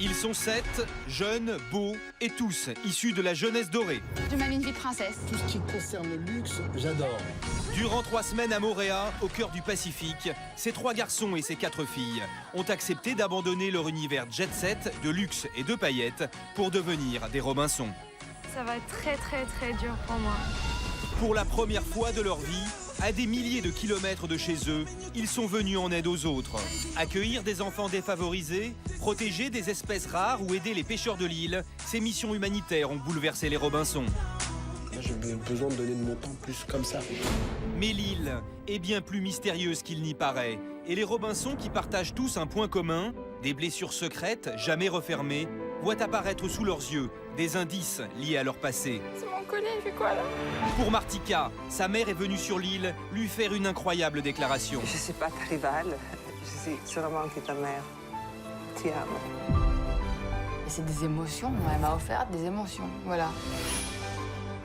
Ils sont 7, jeunes, beaux et tous issus de la jeunesse dorée. Je mène une vie de princesse. Tout ce qui concerne le luxe, j'adore. Durant 3 semaines à Moorea, au cœur du Pacifique, ces 3 garçons et ces 4 filles ont accepté d'abandonner leur univers jet-set, de luxe et de paillettes pour devenir des Robinson. Ça va être très dur pour moi. Pour la première fois de leur vie, à des milliers de kilomètres de chez eux, ils sont venus en aide aux autres. Accueillir des enfants défavorisés, protéger des espèces rares ou aider les pêcheurs de l'île, ces missions humanitaires ont bouleversé les Robinson. Moi, j'ai besoin de donner de mon temps plus comme ça. Mais l'île est bien plus mystérieuse qu'il n'y paraît. Et les Robinson, qui partagent tous un point commun, des blessures secrètes, jamais refermées, voient apparaître sous leurs yeux des indices liés à leur passé. C'est mon collier, il fait quoi là? Pour Martika, sa mère est venue sur l'île lui faire une incroyable déclaration. Je ne suis pas ta rivale, je suis seulement que ta mère. Ti amo. C'est des émotions, elle m'a offert des émotions, voilà.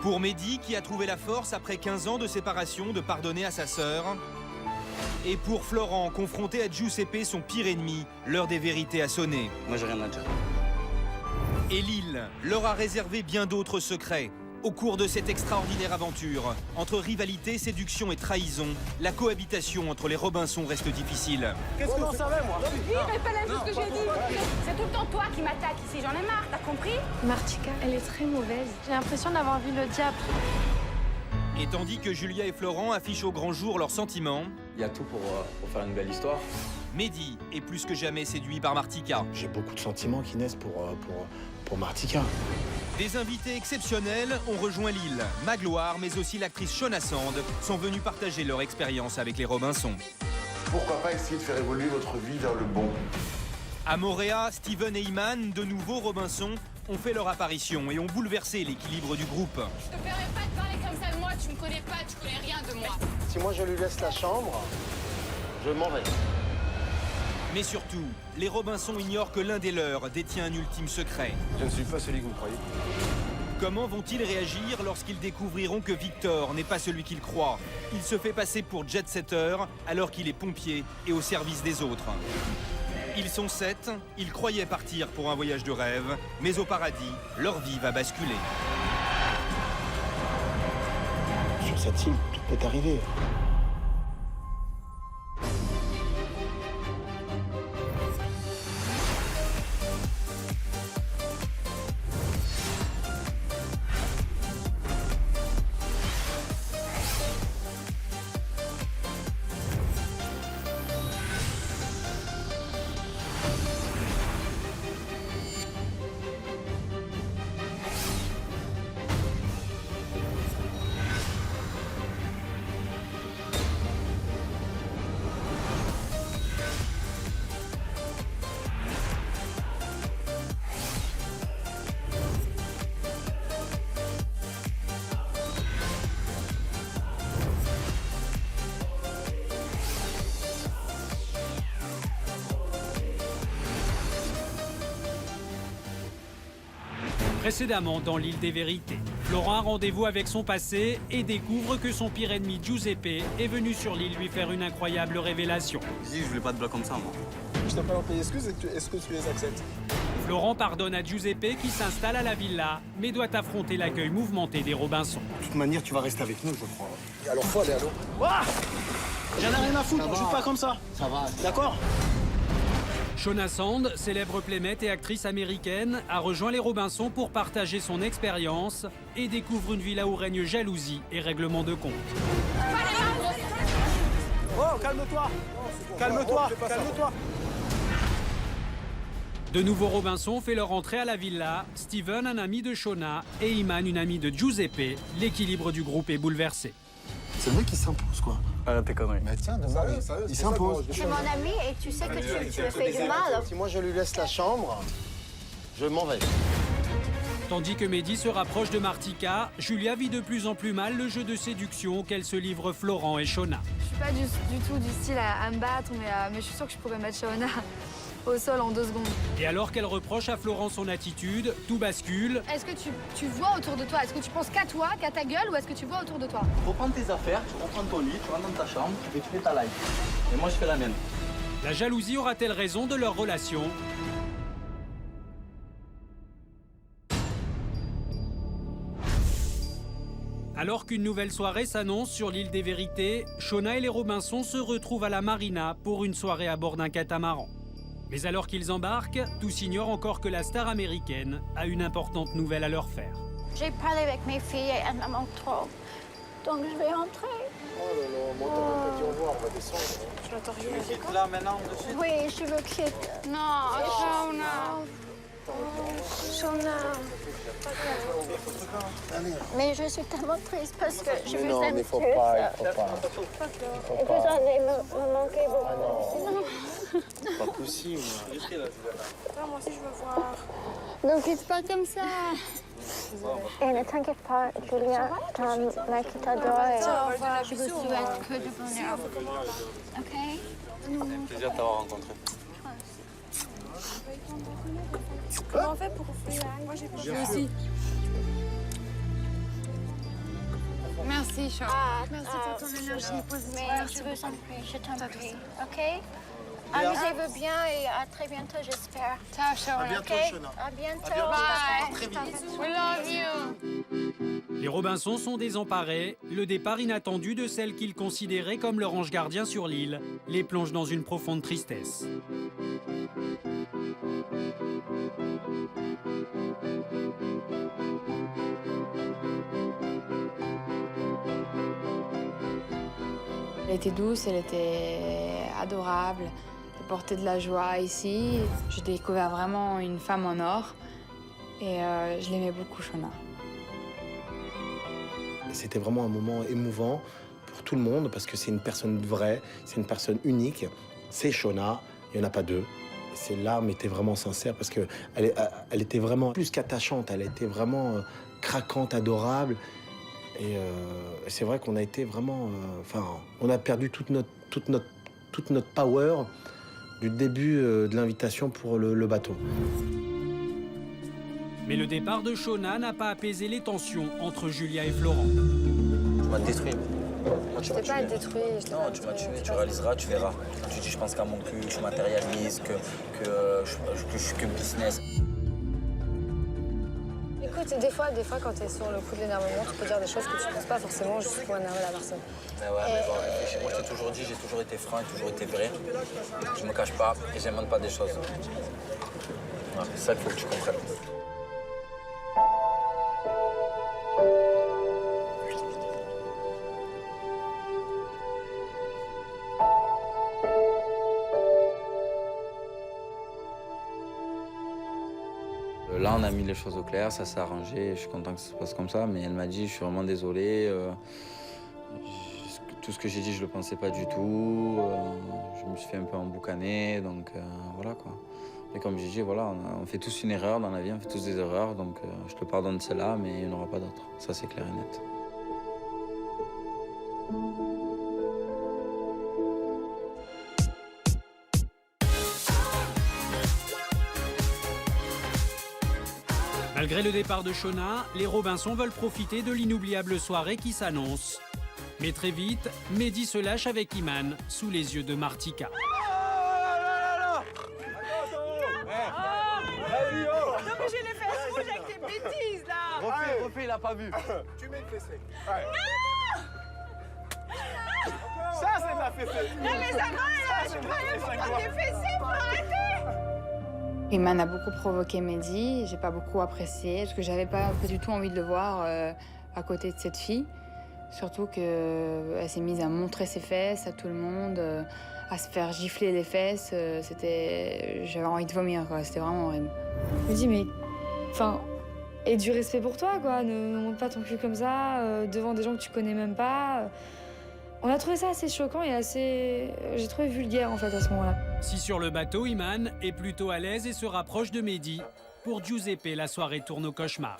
Pour Mehdi, qui a trouvé la force après 15 ans de séparation de pardonner à sa sœur. Et pour Florent, confronté à Giuseppe, son pire ennemi, l'heure des vérités a sonné. Moi, j'ai rien à dire. Et l'île leur a réservé bien d'autres secrets. Au cours de cette extraordinaire aventure, entre rivalité, séduction et trahison, la cohabitation entre les Robinson reste difficile. Qu'est-ce que vous savez, moi? Répète la chose que j'ai dit. C'est tout le temps toi qui m'attaques ici, j'en ai marre, t'as compris? Martika, elle est très mauvaise. J'ai l'impression d'avoir vu le diable. Et tandis que Julia et Florent affichent au grand jour leurs sentiments, Il y a tout pour faire une belle histoire. Mehdi est plus que jamais séduit par Martika. J'ai beaucoup de sentiments qui naissent pour Martika. Des invités exceptionnels ont rejoint l'île. Magloire, mais aussi l'actrice Shona Sand, sont venus partager leur expérience avec les Robinson. Pourquoi pas essayer de faire évoluer votre vie vers le bon? À Moorea, Steven et Iman, de nouveaux Robinson, ont fait leur apparition et ont bouleversé l'équilibre du groupe. Je te permets pas de parler comme ça de moi, tu me connais pas, tu connais rien de moi. Si moi je lui laisse la chambre, je m'en vais. Mais surtout, les Robinson ignorent que l'un des leurs détient un ultime secret. Je ne suis pas celui que vous croyez. Comment vont-ils réagir lorsqu'ils découvriront que Victor n'est pas celui qu'ils croient? Il se fait passer pour jet-setter alors qu'il est pompier et au service des autres. Ils sont 7, ils croyaient partir pour un voyage de rêve, mais au paradis, leur vie va basculer. Sur cette île, tout peut arriver. Précédemment dans l'île des vérités, Florent a rendez-vous avec son passé et découvre que son pire ennemi Giuseppe est venu sur l'île lui faire une incroyable révélation. Je voulais pas de bloc comme ça, moi. Je t'appelle en payer excuses, est-ce que tu les acceptes? Florent pardonne à Giuseppe qui s'installe à la villa, mais doit affronter l'accueil mouvementé des Robinson. De toute manière, tu vas rester avec nous, je crois. Et alors, faut aller à l'eau. J'en ai rien à foutre, on joue pas comme ça. Ça va. D'accord? Shona Sand, célèbre playmate et actrice américaine, a rejoint les Robinson pour partager son expérience et découvre une villa où règne jalousie et règlement de compte. Oh, calme-toi. Calme-toi, calme-toi. De nouveaux Robinson fait leur entrée à la villa, Steven, un ami de Shona, et Iman, une amie de Giuseppe. L'équilibre du groupe est bouleversé. C'est le mec qui s'impose, quoi. Arrête tes conneries. Mais tiens, il s'impose. C'est mon ami et tu sais que tu me fais du mal. Si moi je lui laisse la chambre, je m'en vais. Tandis que Mehdi se rapproche de Martika, Julia vit de plus en plus mal le jeu de séduction auquel se livrent Florent et Shona. Je suis pas du tout du style à me battre, mais je suis sûre que je pourrais mettre Shona au sol en 2 secondes. Et alors qu'elle reproche à Florent son attitude, tout bascule. Est-ce que tu vois autour de toi? Est-ce que tu penses qu'à toi, qu'à ta gueule, ou est-ce que tu vois autour de toi? Reprends tes affaires, tu reprends ton lit, tu rentres dans ta chambre et tu fais ta life. Et moi, je fais la mienne. La jalousie aura-t-elle raison de leur relation? Alors qu'une nouvelle soirée s'annonce sur l'île des Vérités, Shauna et les Robinson se retrouvent à la marina pour une soirée à bord d'un catamaran. Mais alors qu'ils embarquent, tous ignorent encore que la star américaine a une importante nouvelle à leur faire. J'ai parlé avec mes filles et elles me manquent trop. Donc je vais rentrer. Oh là là, moi t'as pas dit au revoir, on va descendre. Je l'autorise. Tu quittes là maintenant, de suite? Oui, je veux quitter. Non, Shauna. Shauna. Mais je suis tellement triste parce que je vous aime tous. Faut pas. Et vous allez me manquer beaucoup. C'est pas possible. Moi aussi, je veux voir. Ne quitte pas comme ça. Et ne t'inquiète pas, Julia, t'as un mec qui t'adore et je vous souhaite que du bonheur. OK? Plaisir de t'avoir rencontré. Comment on fait pour offrir? Moi, j'ai pas aussi. Merci, Shauna. Merci pour ton énergie positive. Mais je vous en prie, je t'en prie. OK? Amusez-vous bien et à très bientôt, j'espère. Ciao, Shauna. À bientôt, OK? Shauna. À bientôt. Bye. Très vite. We love you. Les Robinson sont désemparés. Le départ inattendu de celle qu'ils considéraient comme leur ange gardien sur l'île les plonge dans une profonde tristesse. Elle était douce, elle était adorable, elle portait de la joie ici. J'ai découvert vraiment une femme en or et je l'aimais beaucoup, Shauna. C'était vraiment un moment émouvant pour tout le monde parce que c'est une personne vraie, c'est une personne unique. C'est Shauna, il n'y en a pas deux. Ces larmes étaient vraiment sincères parce qu'elle elle était vraiment plus qu'attachante, elle était vraiment craquante, adorable. Et c'est vrai qu'on a été vraiment... on a perdu toute notre power du début de l'invitation pour le bateau. Mais le départ de Shauna n'a pas apaisé les tensions entre Julia et Florent. Tu m'as détruit. Moi, tu m'as tué. pas détruit. Non, tu m'as tué, tu réaliseras, tu verras. Tu dis, je pense qu'à mon cul, je matérialise, que je suis que business. Écoute, des fois, quand t'es sur le coup de l'énervement, tu peux dire des choses que tu penses pas forcément juste pour énerver la personne. Mais ouais, mais bon, réfléchis. Moi, je t'ai toujours dit, j'ai toujours été franc et toujours été vrai. Je me cache pas et j'invente pas des choses. Ouais, c'est ça qu'il faut que tu comprennes. Là, on a mis les choses au clair, ça s'est arrangé, je suis content que ça se passe comme ça, mais elle m'a dit, je suis vraiment désolé, tout ce que j'ai dit, je le pensais pas du tout, je me suis fait un peu emboucaner, donc voilà quoi. Et comme j'ai dit, voilà, on fait tous une erreur dans la vie, on fait tous des erreurs, donc je te pardonne celle-là, mais il n'y en aura pas d'autres, ça c'est clair et net. Malgré le départ de Shauna, les Robinson veulent profiter de l'inoubliable soirée qui s'annonce. Mais très vite, Mehdi se lâche avec Iman sous les yeux de Martika. Non, mais j'ai les fesses rouges avec tes bêtises, là. Refais, il a pas vu. Tu mets une fessée. Ça, c'est de la fessée. Non, mais ça va, là. Je croyais pourquoi t'es fessée, faut arrêter. Iman a beaucoup provoqué Mehdi, j'ai pas beaucoup apprécié, parce que j'avais pas du tout envie de le voir à côté de cette fille. Surtout qu'elle s'est mise à montrer ses fesses à tout le monde, à se faire gifler les fesses. J'avais envie de vomir, quoi. C'était vraiment horrible. Je me dis, mais... Enfin... aie du respect pour toi, quoi. Ne montre pas ton cul comme ça, devant des gens que tu connais même pas. On a trouvé ça assez choquant et assez... J'ai trouvé vulgaire, en fait, à ce moment-là. Si sur le bateau, Iman est plutôt à l'aise et se rapproche de Mehdi, pour Giuseppe, la soirée tourne au cauchemar.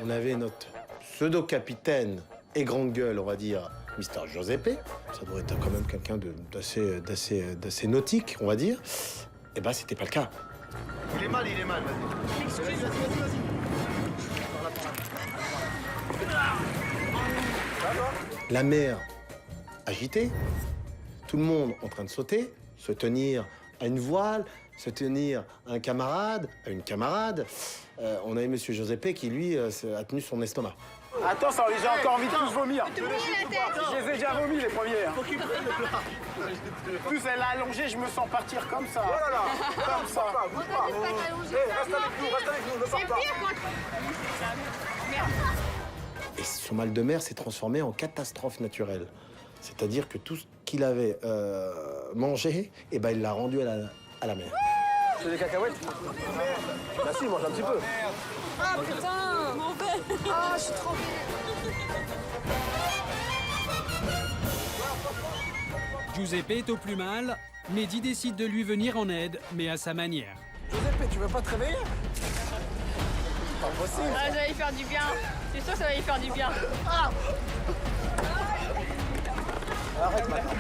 On avait notre pseudo-capitaine et grande gueule, on va dire, Mr. Giuseppe. Ça doit être quand même quelqu'un d'assez nautique, on va dire. Eh ben, c'était pas le cas. Il est mal, vas-y. La mer agitée, tout le monde en train de sauter, se tenir à une voile, se tenir à un camarade, à une camarade. On avait Monsieur Giuseppe qui, lui, a tenu son estomac. Attends, ça, j'ai encore envie de tous vomir. J'ai déjà vomi les premiers. Faut qu'il prenne le plat. Plus elle a allongé, je me sens partir comme ça. Oh là là, comme ça. Bouge pas. Reste avec nous, ne pars pas. Et son mal de mer s'est transformé en catastrophe naturelle. C'est-à-dire que tout ce qu'il avait mangé, eh ben, il l'a rendu à la mer. Tu veux des cacahuètes? Bah si, mange un petit peu. Ah putain, mauvais. Ah, je suis trop Giuseppe est au plus mal. Mehdi décide de lui venir en aide, mais à sa manière. Giuseppe, tu veux pas te réveiller? Pas possible. Ah, ça va lui faire du bien. C'est sûr que ça va lui faire du bien. Arrête maintenant.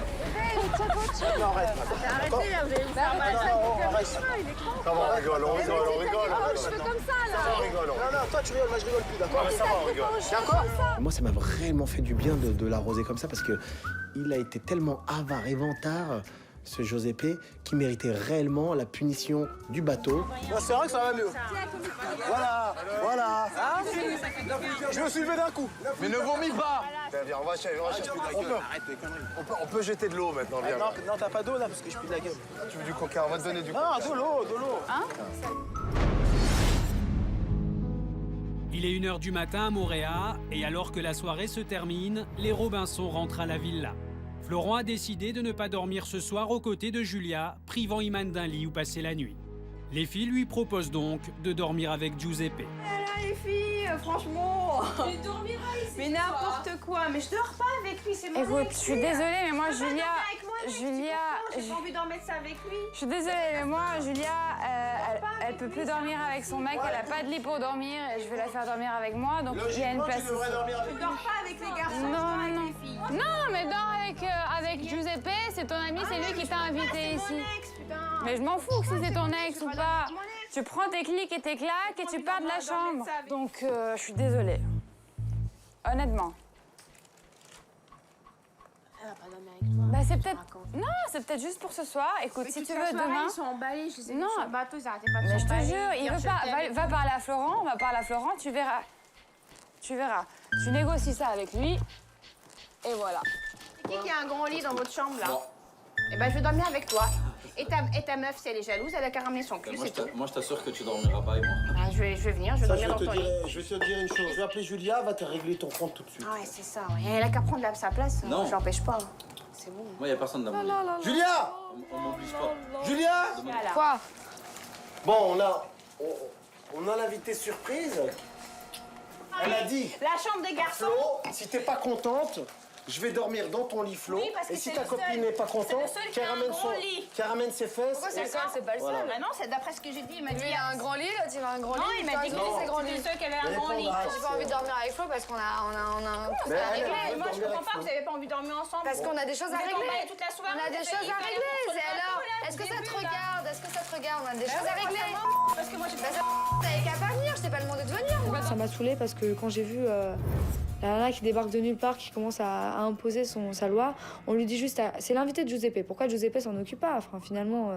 Non, arrête maintenant. Arrêtez là, vous allez vous faire mal. Non, arrête. Ça va, on rigole. Je fais comme ça, là. Non, toi tu rigoles, moi je rigole plus, d'accord? Ça va, on rigole. D'accord? Moi, ça m'a vraiment fait du bien de l'arroser comme ça parce que il a été tellement avare et vantard, ce Giuseppe, qui méritait réellement la punition du bateau. C'est vrai que ça va mieux. Voilà, voilà. Je me suis levé d'un coup. Mais ne vomis pas. Viens, on va chercher. On peut jeter de l'eau maintenant, viens. Non, t'as pas d'eau là parce que je pue de la gueule. Tu veux du coca? On va te donner du coca. Ah, de l'eau. Il est 1h du matin à Moorea, et alors que la soirée se termine, les Robinson rentrent à la villa. Florent a décidé de ne pas dormir ce soir aux côtés de Julia, privant Iman d'un lit où passer la nuit. Les filles lui proposent donc de dormir avec Giuseppe. Les filles, franchement. Tu dormiras ici. Mais n'importe quoi. Mais je dors pas avec lui, c'est mon Écoute, ex. je suis désolée, mais moi, Julia... J'ai pas envie d'en mettre ça avec lui. Je suis désolée, mais moi, Julia, elle peut plus dormir avec son mec, elle a pas de lit pour dormir, et je vais la faire dormir avec moi, donc il y a une place ici. Je dors pas avec les garçons, je dors avec les filles. Non, mais dors avec Giuseppe, c'est ton ami, c'est lui qui t'a invité ici. Mais je m'en fous que si c'est ton ex ou pas. Tu prends tes clics et tes claques et tu pars de la chambre. Donc, je suis désolée. Honnêtement. Elle va pas dormir avec toi. Bah, c'est peut-être... Non, c'est peut-être juste pour ce soir. Écoute, si tu veux, demain... Ils sont emballés, je les ai Non. vus sur le bateau, ils arrêtaient pas de Mais je te s'emballer. jure, il veut pas. Va parler à Florent, on va parler à Florent, tu verras. Tu verras. Tu négocies ça avec lui, et voilà. C'est qui a un grand lit dans votre chambre, là? Eh ben, je vais dormir avec toi. Et ta meuf, si elle est jalouse, elle a qu'à ramener son cul, c'est tout. Moi, je t'assure que tu dormiras pas avec moi. Ah, je vais venir, je vais dormir dans ton lit. Je vais te dire une chose. Je vais appeler Julia, va te régler ton compte tout de suite. Ah ouais, c'est ça, ouais. Elle a qu'à prendre sa place, Non. je l'empêche pas. C'est bon. Moi, y a personne dans mon lit. Julia! On m'oblige pas. Julia! Voilà. Quoi? Bon, on a l'invité surprise. Elle a dit, La chambre des garçons. Flo, si t'es pas contente, je vais dormir dans ton lit, Flo. Oui, parce que et si c'est ta le copine seul. n'est pas contente, C'est le seul qui qu'elle a un ramène, gros lit. qu'elle ramène ses fesses. Pourquoi c'est le seul? C'est pas le seul. Bah non, c'est d'après ce que j'ai dit, il m'a dit. Il y a un grand lit, là, tu as un grand lit. Non, il m'a dit que c'est grand lit. c'était le seul qui avait un grand lit. J'ai pas envie de dormir avec Flo parce qu'on a un truc Mais à elle, régler. elle Moi, je dormir comprends avec pas, vous avez pas envie de dormir ensemble. Parce qu'on a des choses à Vous êtes régler. emballés toute la soirée, On a des vous choses êtes à hyper régler. sur le Et alors, bateau, là, est-ce que ça te début, là. regarde? Est-ce que ça te regarde? On a des Bah choses à ouais, régler. forcément, parce que moi, j'ai pas T'avais qu'à pas venir, je t'ai pas demandé de venir. moi. Ça m'a saoulée parce que quand j'ai vu la nana qui débarque de nulle part, qui commence à imposer sa loi, on lui dit juste c'est l'invité de Giuseppe. Pourquoi Giuseppe s'en occupe pas? Enfin, finalement,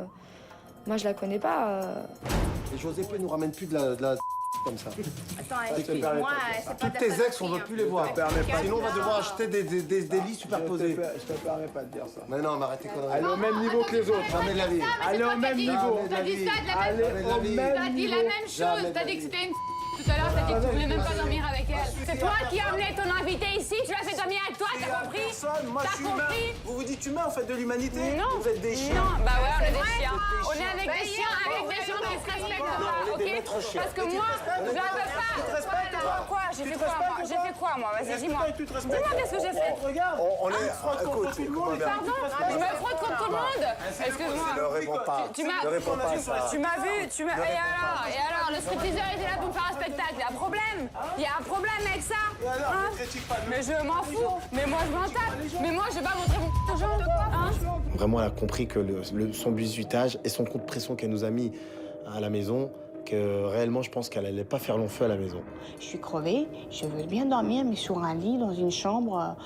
moi je la connais pas. Et Giuseppe nous ramène plus de la comme ça. Attends, explique-moi, c'est pas Toutes ta tes faute ex, on aussi, veut hein. plus les voir. Sinon, on va devoir acheter des lits superposés. Je te permets pas de dire ça. Mais non, mais arrête tes conneries. Elle est au même niveau que les autres. Jamais de la vie. Elle est au même niveau. T'as dit ça de la Elle même... est au T'as même dit la niveau. même chose. T'as dit que c'était une... Tout à l'heure, t'as dit que tu voulais même pas dormir avec elle. C'est toi qui as amené ton invité ici, tu l'as fait dormir avec toi, t'as compris? Moi, je T'as suis humain. compris? Vous vous dites humain, en fait, de l'humanité? Non. Vous êtes des chiens. Non, bah ouais, on est des chiens. On est avec des chiens qui se respectent pas, ok? Parce que moi, je la veux pas. Quoi? J'ai fait quoi, moi? J'ai fait quoi, moi? Vas-y, dis-moi. Dis-moi qu'est-ce que j'ai fait. Regarde. On est... Écoute, écoute-moi bien. Pardon? Je me frotte contre tout le monde. Excuse-moi. Ne réponds pas. Tu m'as... Ne réponds pas à ça. Tu m'as vu, Et alors, le stripteaseur était là pour me faire un spectacle. Il y a un problème. Il y a un problème avec ça. Hein? Mais je m'en fous. Mais moi, je m'en tape. Mais moi, je vais pas montrer mon aux gens. Hein? Vraiment, elle a compris que son bizutage et son coup de pression qu'elle nous a mis à la maison, que réellement, je pense qu'elle allait pas faire long feu à la maison. Je suis crevée, je veux bien dormir, mais sur un lit, dans une chambre